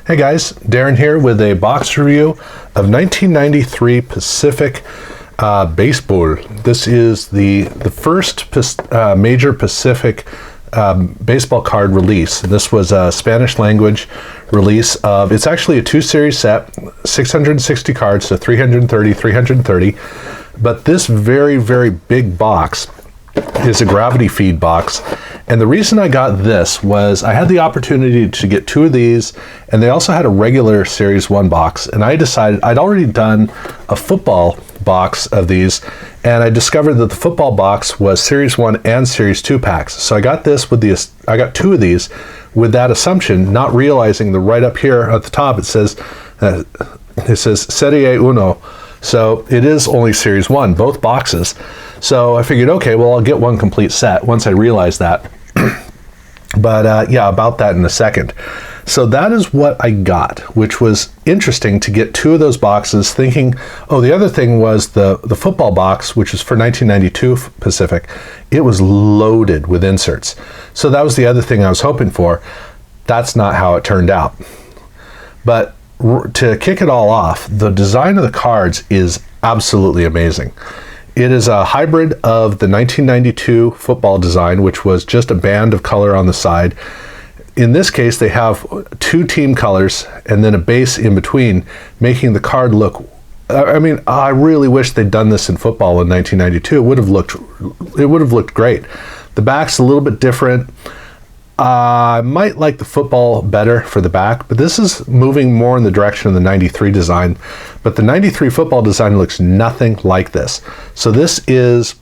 Hey guys, Darren here with a box review of 1993 Pacific Baseball. This is the first major Pacific baseball card release. This was a Spanish language release of, it's actually a 2-series set, 660 cards, so 330. But this very, very big box is a gravity feed box. And the reason I got this was I had the opportunity to get 2 of these, and they also had a regular Series 1 box. And I decided, I'd already done a football box of these, and I discovered that the football box was Series 1 and Series 2 packs. So I got this with I got 2 of these with that assumption, not realizing that right up here at the top it says Serie Uno. So it is only Series 1, both boxes. So I figured, okay, well, I'll get one complete set once I realized that. But yeah, about that in a second. So that is what I got, which was interesting to get 2 of those boxes, thinking, oh, the other thing was the football box, which is for 1992 Pacific. It was loaded with inserts. So that was the other thing I was hoping for. That's not how it turned out. But to kick it all off, the design of the cards is absolutely amazing. It is a hybrid of the 1992 football design, which was just a band of color on the side. In this case, they have 2 team colors and then a base in between, making the card look, I mean, I really wish they'd done this in football in 1992. It would have looked great. The back's a little bit different. I might like the football better for the back, but this is moving more in the direction of the 93 design. But the 93 football design looks nothing like this. So this is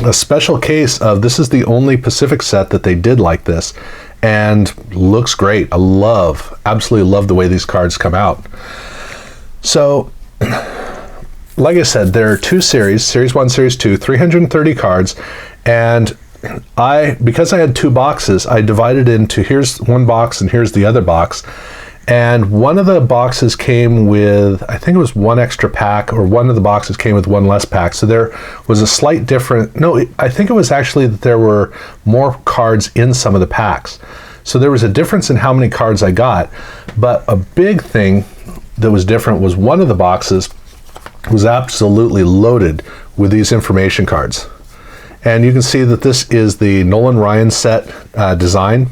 a special case of, this is the only Pacific set that they did like this, and looks great. I absolutely love the way these cards come out. So, like I said, there are 2 series, Series 1, Series 2, 330 cards, and because I had 2 boxes, I divided into, here's one box and here's the other box. And one of the boxes came with, I think it was 1 extra pack, or one of the boxes came with 1 less pack. So there was a slight difference. No, I think it was actually that there were more cards in some of the packs. So there was a difference in how many cards I got. But a big thing that was different was one of the boxes was absolutely loaded with these information cards. And you can see that this is the Nolan Ryan set design,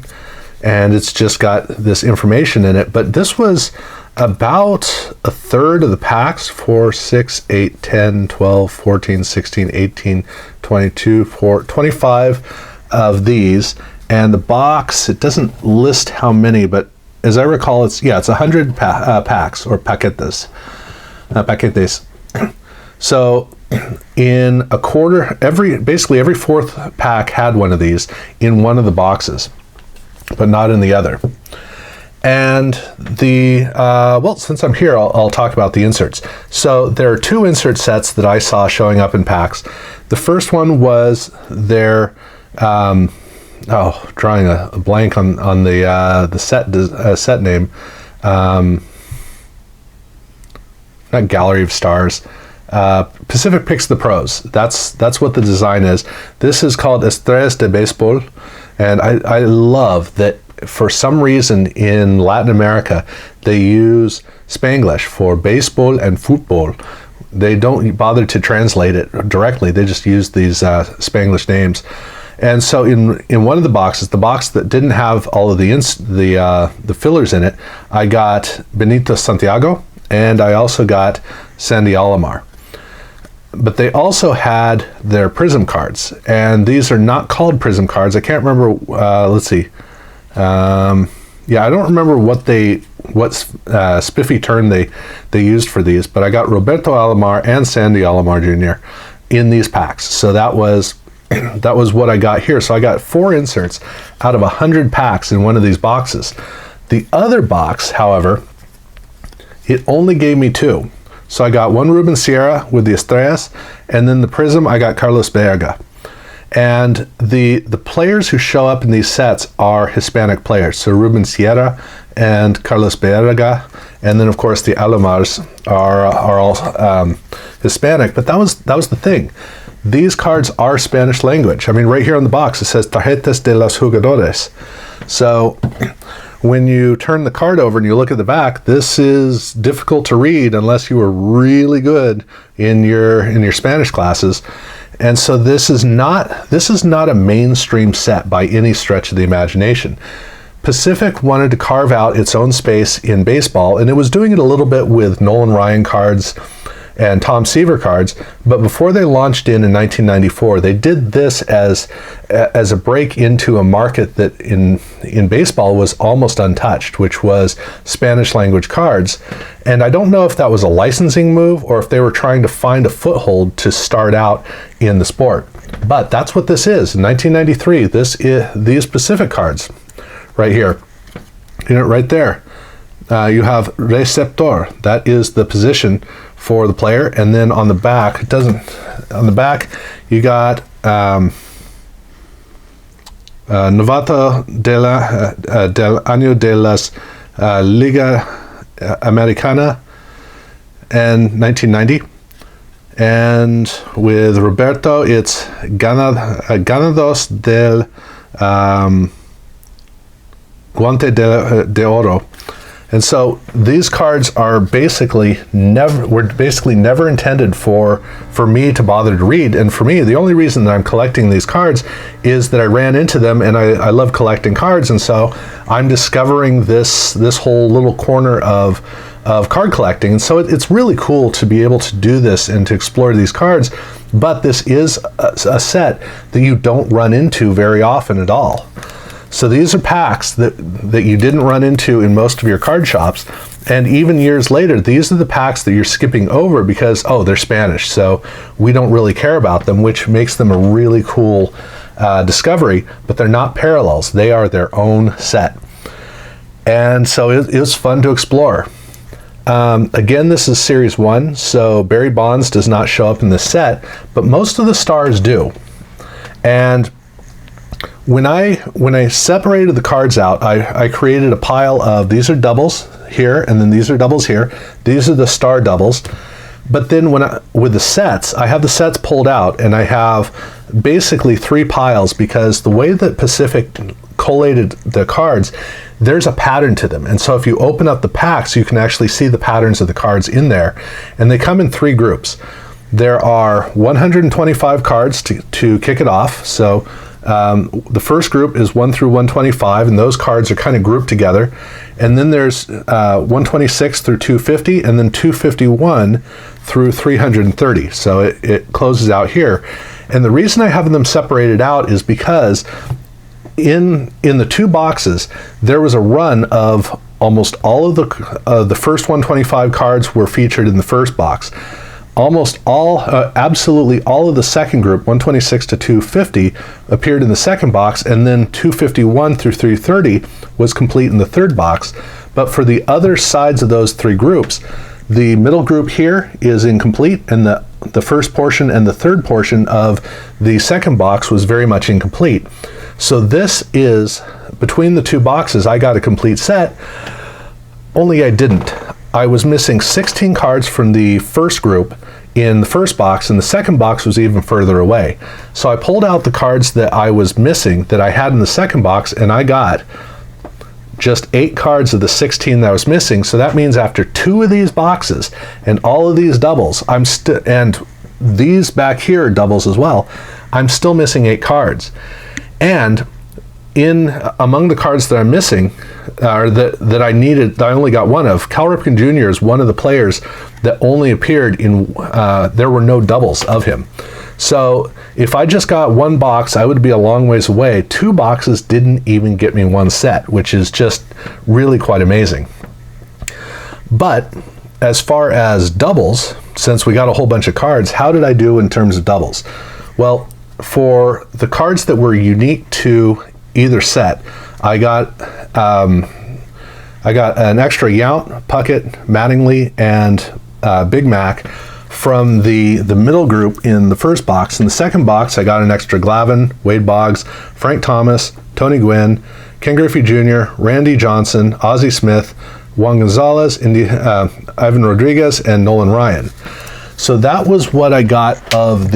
and it's just got this information in it. But this was about a third of the packs, 4, 6, 8, 10, 12, 14, 16, 18, 22, 25 of these. And the box, it doesn't list how many, but as I recall, it's 100 packs, or paquetes. So in a quarter, basically every 4th pack had one of these in one of the boxes, but not in the other. And well, since I'm here, I'll talk about the inserts. So there are 2 insert sets that I saw showing up in packs. The first one was their, drawing a blank on the set name, not Gallery of Stars. Pacific Picks the Pros. That's what the design is. This is called Estrellas de Baseball, and I love that for some reason in Latin America they use Spanglish for baseball and football. They don't bother to translate it directly. They just use these Spanglish names. And so in one of the boxes, the box that didn't have all of the fillers in it, I got Benito Santiago, and I also got Sandy Alomar. But they also had their Prism cards, and these are not called Prism cards. I can't remember. Let's see. I don't remember what spiffy term they used for these. But I got Roberto Alomar and Sandy Alomar Jr. in these packs. So that was what I got here. So I got 4 inserts out of 100 packs in one of these boxes. The other box, however, it only gave me 2. So I got 1 Ruben Sierra with the Estrellas, and then the Prism, I got Carlos Berga. And the players who show up in these sets are Hispanic players. So Ruben Sierra and Carlos Berga, and then of course the Alomars are all Hispanic. But that was the thing. These cards are Spanish language. I mean, right here on the box it says Tarjetas de los Jugadores. So when you turn the card over and you look at the back, this is difficult to read unless you were really good in your Spanish classes. And so this is not a mainstream set by any stretch of the imagination. Pacific wanted to carve out its own space in baseball, and it was doing it a little bit with Nolan Ryan cards and Tom Seaver cards, but before they launched in 1994, they did this as a break into a market that in baseball was almost untouched, which was Spanish language cards. And I don't know if that was a licensing move or if they were trying to find a foothold to start out in the sport. But that's what this is. In 1993, these Pacific cards right here, right there. You have receptor, that is the position for the player, and then on the back, you got novato del año de las Liga Americana and 1990, and with Roberto it's ganados del Guante de Oro. And so these cards are basically never intended for me to bother to read. And for me, the only reason that I'm collecting these cards is that I ran into them, and I love collecting cards. And so I'm discovering this whole little corner of card collecting. And so it's really cool to be able to do this and to explore these cards. But this is a set that you don't run into very often at all. So these are packs that you didn't run into in most of your card shops, and even years later, these are the packs that you're skipping over because, oh, they're Spanish, so we don't really care about them, which makes them a really cool discovery, but they're not parallels. They are their own set. And so it was fun to explore. Again, this is Series 1, so Barry Bonds does not show up in this set, but most of the stars do. And when I separated the cards out, I created a pile of, these are doubles here, and then these are doubles here. These are the star doubles. But then with the sets, I have the sets pulled out, and I have basically 3 piles because the way that Pacific collated the cards, there's a pattern to them. And so if you open up the packs, you can actually see the patterns of the cards in there. And they come in 3 groups. There are 125 cards to kick it off. So the first group is 1 through 125, and those cards are kind of grouped together. And then there's 126 through 250, and then 251 through 330. So it closes out here. And the reason I have them separated out is because in the 2 boxes, there was a run of almost all of the first 125 cards were featured in the first box. Absolutely all of the second group, 126 to 250, appeared in the second box, and then 251 through 330 was complete in the third box. But for the other sides of those 3 groups, the middle group here is incomplete, and the first portion and the third portion of the second box was very much incomplete. So this is, between the 2 boxes, I got a complete set, only I didn't. I was missing 16 cards from the first group in the first box, and the second box was even further away. So I pulled out the cards that I was missing that I had in the second box, and I got just 8 cards of the 16 that I was missing. So that means after 2 of these boxes and all of these doubles, and these back here are doubles as well, I'm still missing 8 cards. And among the cards that I'm missing, or that I needed, that I only got 1 of, Cal Ripken Jr. is one of the players that only appeared in, there were no doubles of him. So if I just got 1 box, I would be a long ways away. 2 boxes didn't even get me 1 set, which is just really quite amazing. But as far as doubles, since we got a whole bunch of cards, how did I do in terms of doubles? Well, for the cards that were unique to either set, I got an extra Yount, Puckett, Mattingly, and Big Mac from the middle group in the first box. In the second box, I got an extra Glavine, Wade Boggs, Frank Thomas, Tony Gwynn, Ken Griffey Jr., Randy Johnson, Ozzie Smith, Juan Gonzalez, Ivan Rodriguez, and Nolan Ryan. So that was what I got of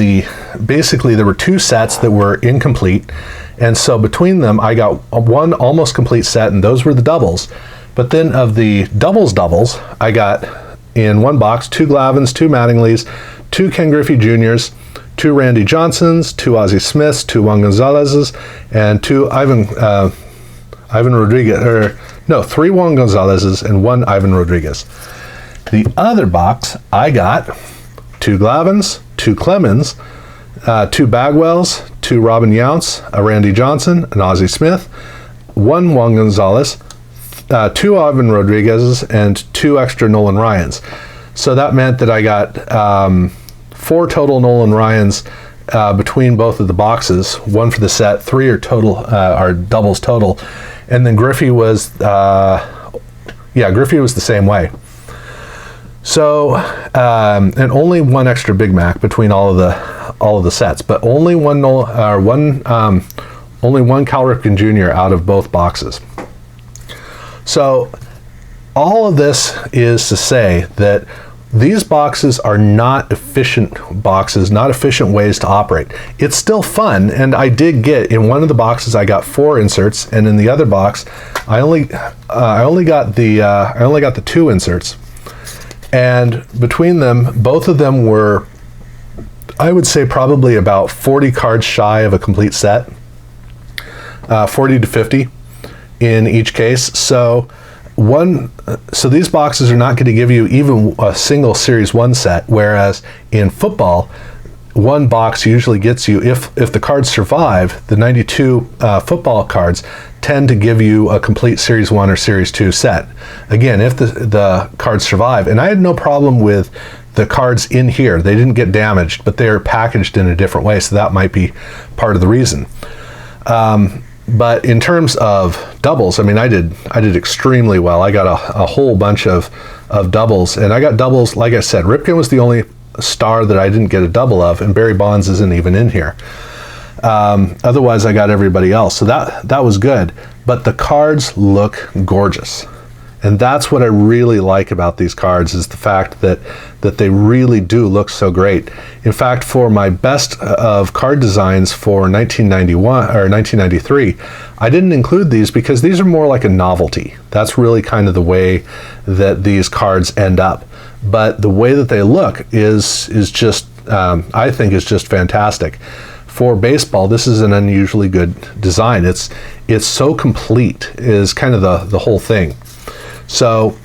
basically there were 2 sets that were incomplete. And so between them, I got one almost complete set, and those were the doubles. But then of the doubles, I got in one box 2 Glavines, 2 Mattingleys, 2 Ken Griffey Jr.'s, 2 Randy Johnsons, 2 Ozzie Smiths, 2 Juan Gonzalez's, and 2 Ivan Rodriguez, 3 Juan Gonzalez's and 1 Ivan Rodriguez. The other box, I got 2 Glavines, 2 Clemens, 2 Bagwells, 2 Robin Younts, a Randy Johnson, an Ozzie Smith, 1 Juan Gonzalez, 2 Ivan Rodriguez's, and 2 extra Nolan Ryans. So that meant that I got 4 total Nolan Ryans between both of the boxes, 1 for the set, 3 are doubles total, and then Griffey was Griffey was the same way. So and only 1 extra Big Mac between all of the sets, but only one Cal Ripken Jr. out of both boxes. So all of this is to say that these boxes are not efficient boxes, not efficient ways to operate. It's still fun, and I did get, in one of the boxes I got 4 inserts, and in the other box I only got the 2 inserts. And between them, both of them were, I would say, probably about 40 cards shy of a complete set, 40 to 50 in each case. So these boxes are not going to give you even a single Series 1 set, whereas in football, one box usually gets you, if the cards survive, the 92 football cards tend to give you a complete Series 1 or Series 2 set. Again, if the cards survive. And I had no problem with the cards in here. They didn't get damaged, but they're packaged in a different way, so that might be part of the reason. But in terms of doubles, I mean, I did extremely well. I got a whole bunch of doubles, and I got doubles, like I said, Ripken was the only star that I didn't get a double of, and Barry Bonds isn't even in here. Otherwise, I got everybody else, so that was good. But the cards look gorgeous. And that's what I really like about these cards, is the fact that they really do look so great. In fact, for my best of card designs for 1991 or 1993, I didn't include these because these are more like a novelty. That's really kind of the way that these cards end up. But the way that they look is just, I think, is just fantastic. For baseball, this is an unusually good design. It's so complete, is kind of the whole thing. So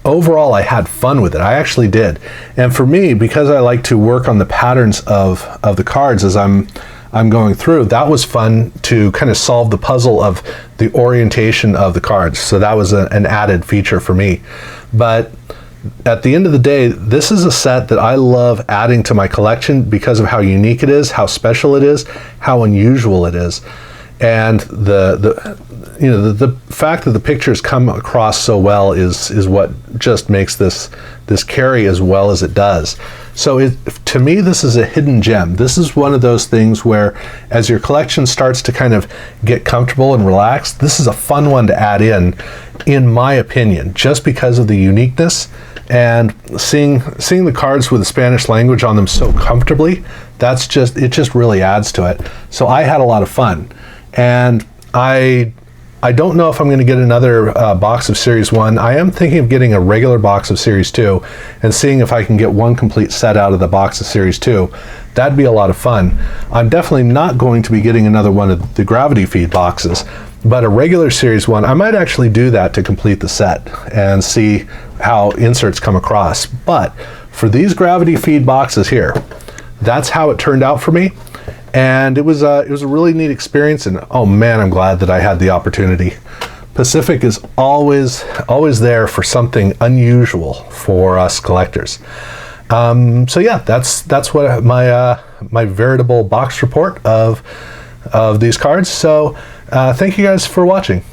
overall, I had fun with it. I actually did. And for me, because I like to work on the patterns of the cards as I'm going through, that was fun to kind of solve the puzzle of the orientation of the cards. So that was an added feature for me. But at the end of the day, this is a set that I love adding to my collection because of how unique it is, how special it is, how unusual it is. And the fact that the pictures come across so well is what just makes this carry as well as it does. So to me, this is a hidden gem. This is one of those things where, as your collection starts to kind of get comfortable and relaxed, this is a fun one to add in my opinion, just because of the uniqueness and seeing the cards with the Spanish language on them so comfortably. It just really adds to it. So I had a lot of fun. And I don't know if I'm going to get another box of Series 1. I am thinking of getting a regular box of Series 2 and seeing if I can get one complete set out of the box of Series 2. That'd be a lot of fun. I'm definitely not going to be getting another one of the Gravity Feed boxes, but a regular Series 1, I might actually do that to complete the set and see how inserts come across. But for these Gravity Feed boxes here, that's how it turned out for me. And it was a really neat experience, and oh man, I'm glad that I had the opportunity. Pacific is always there for something unusual for us collectors. So yeah, that's what my veritable box report of these cards. So thank you guys for watching.